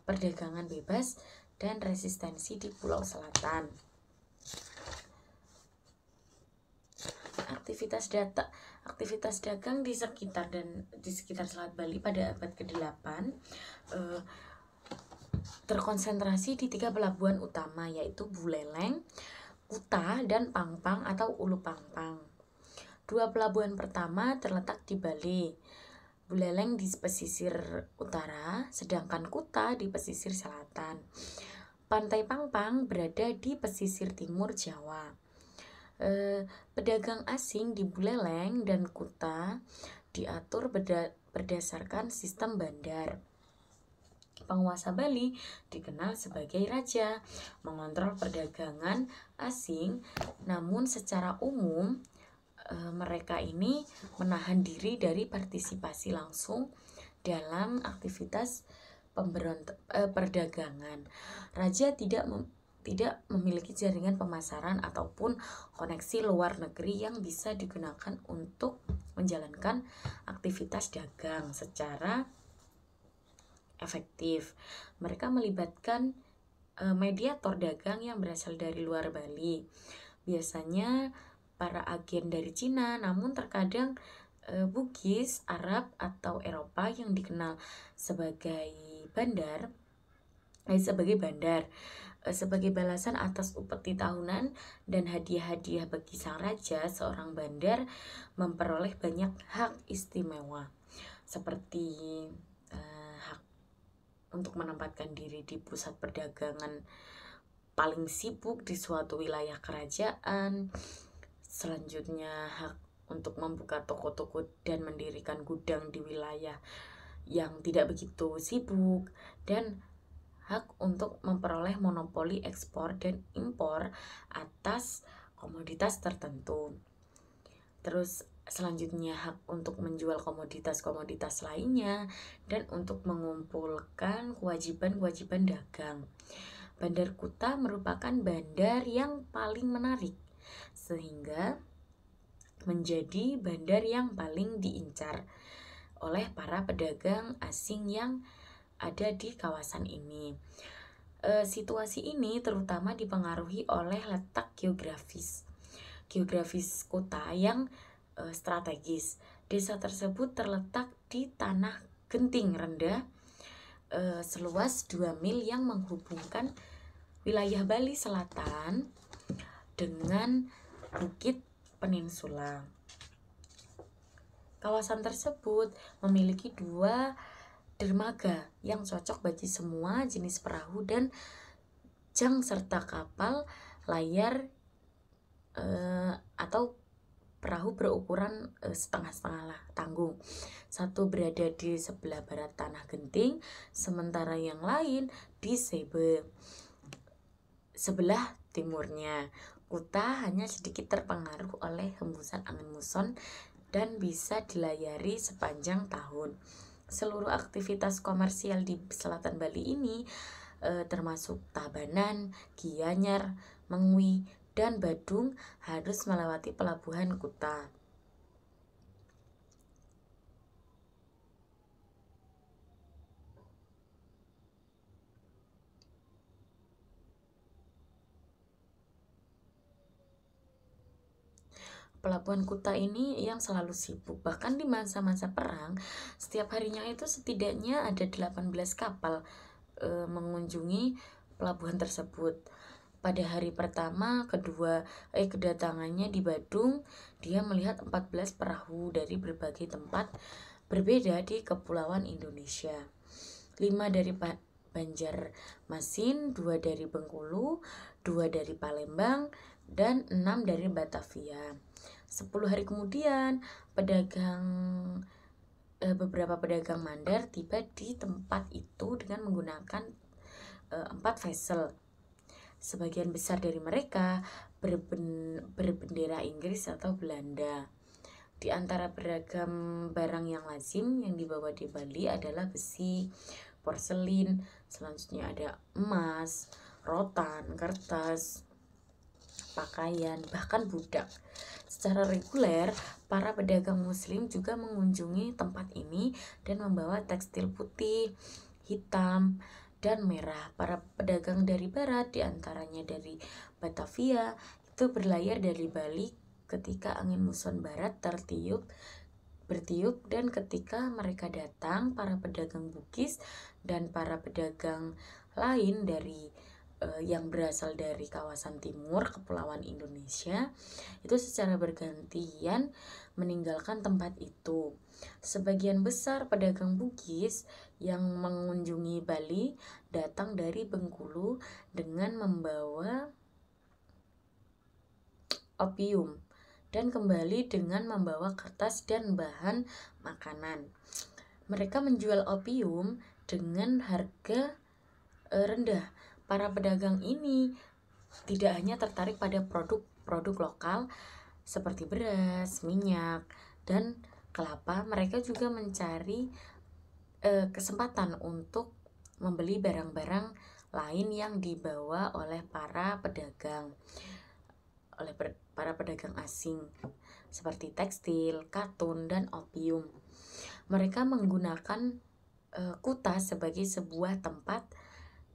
Speaker 1: perdagangan bebas dan resistensi di Pulau Selatan. Aktivitas dagang di sekitar Selat Bali pada abad ke-8 terkonsentrasi di 3 pelabuhan utama, yaitu Buleleng, Kuta, dan Pangpang atau Ulu Pangpang. 2 pelabuhan pertama terletak di Bali. Buleleng di pesisir utara, sedangkan Kuta di pesisir selatan. Pantai Pangpang berada di pesisir timur Jawa. Pedagang asing di Buleleng dan Kuta diatur berdasarkan sistem bandar. Penguasa Bali dikenal sebagai raja, mengontrol perdagangan asing, namun secara umum mereka ini menahan diri dari partisipasi langsung dalam aktivitas perdagangan. Raja tidak memiliki jaringan pemasaran ataupun koneksi luar negeri yang bisa digunakan untuk menjalankan aktivitas dagang secara efektif. Mereka melibatkan mediator dagang yang berasal dari luar Bali. Biasanya para agen dari Cina, namun terkadang Bugis, Arab, atau Eropa yang dikenal sebagai bandar. Sebagai balasan atas upeti tahunan dan hadiah-hadiah bagi sang raja, seorang bandar memperoleh banyak hak istimewa, seperti hak untuk menempatkan diri di pusat perdagangan paling sibuk di suatu wilayah kerajaan. Selanjutnya, hak untuk membuka toko-toko dan mendirikan gudang di wilayah yang tidak begitu sibuk, dan hak untuk memperoleh monopoli ekspor dan impor atas komoditas tertentu. Terus selanjutnya hak untuk menjual komoditas-komoditas lainnya, dan untuk mengumpulkan kewajiban-kewajiban dagang. Bandar Kuta merupakan bandar yang paling menarik, sehingga menjadi bandar yang paling diincar oleh para pedagang asing yang ada di kawasan ini. Situasi ini terutama dipengaruhi oleh letak geografis kota yang strategis. Desa tersebut terletak di tanah genting rendah seluas 2 mil yang menghubungkan wilayah Bali Selatan dengan Bukit Peninsula. Kawasan tersebut memiliki 2 dermaga yang cocok bagi semua jenis perahu dan jang serta kapal layar atau perahu berukuran setengah-setengah tanggung. Satu berada di sebelah barat tanah genting, sementara yang lain di sebelah timurnya. Kuta hanya sedikit terpengaruh oleh hembusan angin muson dan bisa dilayari sepanjang tahun. Seluruh aktivitas komersial di selatan Bali ini termasuk Tabanan, Gianyar, Mengwi, dan Badung harus melewati pelabuhan Kuta. Pelabuhan Kuta ini yang selalu sibuk, bahkan di masa-masa perang setiap harinya itu setidaknya ada 18 kapal mengunjungi pelabuhan tersebut. Pada hari pertama kedatangannya di Badung, dia melihat 14 perahu dari berbagai tempat berbeda di kepulauan Indonesia. 5 dari Banjarmasin, 2 dari Bengkulu, 2 dari Palembang, dan 6 dari Batavia. 10 hari kemudian, beberapa pedagang mandar tiba di tempat itu dengan menggunakan 4 vessel. Sebagian besar dari mereka berbendera Inggris atau Belanda. Di antara beragam barang yang lazim yang dibawa di Bali adalah besi, porselin, selanjutnya ada emas, rotan, kertas, pakaian, bahkan budak. Secara reguler, para pedagang muslim juga mengunjungi tempat ini dan membawa tekstil putih, hitam, dan merah. Para pedagang dari barat, diantaranya dari Batavia, itu berlayar dari Bali ketika angin muson barat bertiup, dan ketika mereka datang, para pedagang Bugis dan para pedagang lain yang berasal dari kawasan timur kepulauan Indonesia itu secara bergantian meninggalkan tempat itu. Sebagian besar pedagang Bugis yang mengunjungi Bali datang dari Bengkulu dengan membawa opium dan kembali dengan membawa kertas dan bahan makanan. Mereka menjual opium dengan harga rendah. Para pedagang ini tidak hanya tertarik pada produk lokal seperti beras, minyak, dan kelapa, mereka juga mencari kesempatan untuk membeli barang-barang lain yang dibawa oleh para pedagang asing seperti tekstil, katun, dan opium. Mereka menggunakan Kuta sebagai sebuah tempat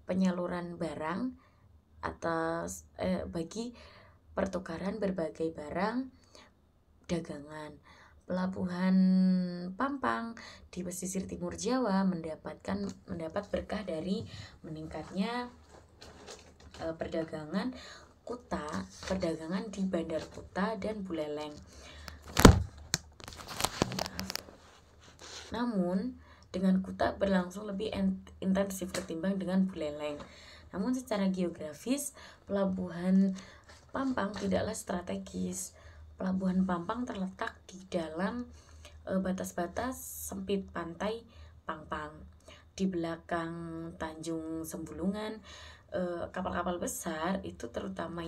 Speaker 1: penyaluran barang bagi pertukaran berbagai barang dagangan. Pelabuhan Pampang di pesisir timur Jawa mendapat berkah dari meningkatnya perdagangan di Bandar Kuta dan Buleleng. Namun dengan Kuta berlangsung lebih intensif ketimbang dengan Buleleng. Namun secara geografis, Pelabuhan Pampang tidaklah strategis. Pelabuhan Pampang terletak di dalam batas-batas sempit pantai Pampang. Di belakang Tanjung Sembulungan, kapal-kapal besar itu terutama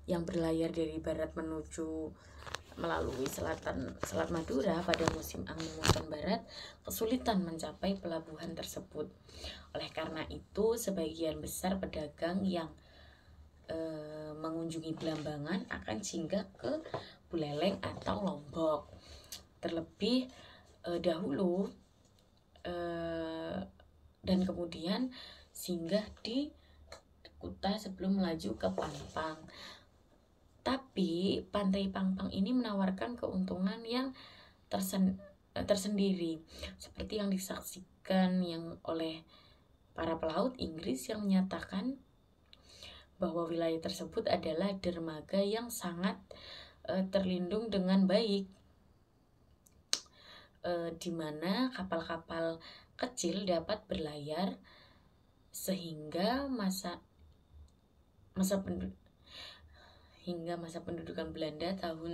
Speaker 1: yang berlayar dari barat menuju melalui Selat Madura pada musim angin muson barat kesulitan mencapai pelabuhan tersebut. Oleh karena itu, sebagian besar pedagang yang mengunjungi Blambangan akan singgah ke Buleleng atau Lombok. Terlebih dahulu dan kemudian singgah di Kuta sebelum melaju ke Pampang. Tapi pantai Pampang ini menawarkan keuntungan yang tersendiri, seperti yang disaksikan oleh para pelaut Inggris yang menyatakan bahwa wilayah tersebut adalah dermaga yang sangat terlindung dengan baik, di mana kapal-kapal kecil dapat berlayar sehingga masa pendudukan Belanda tahun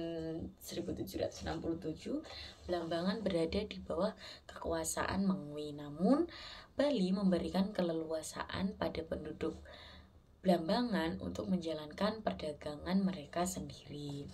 Speaker 1: 1767, Blambangan berada di bawah kekuasaan Mengwi. Namun, Bali memberikan keleluasaan pada penduduk Blambangan untuk menjalankan perdagangan mereka sendiri.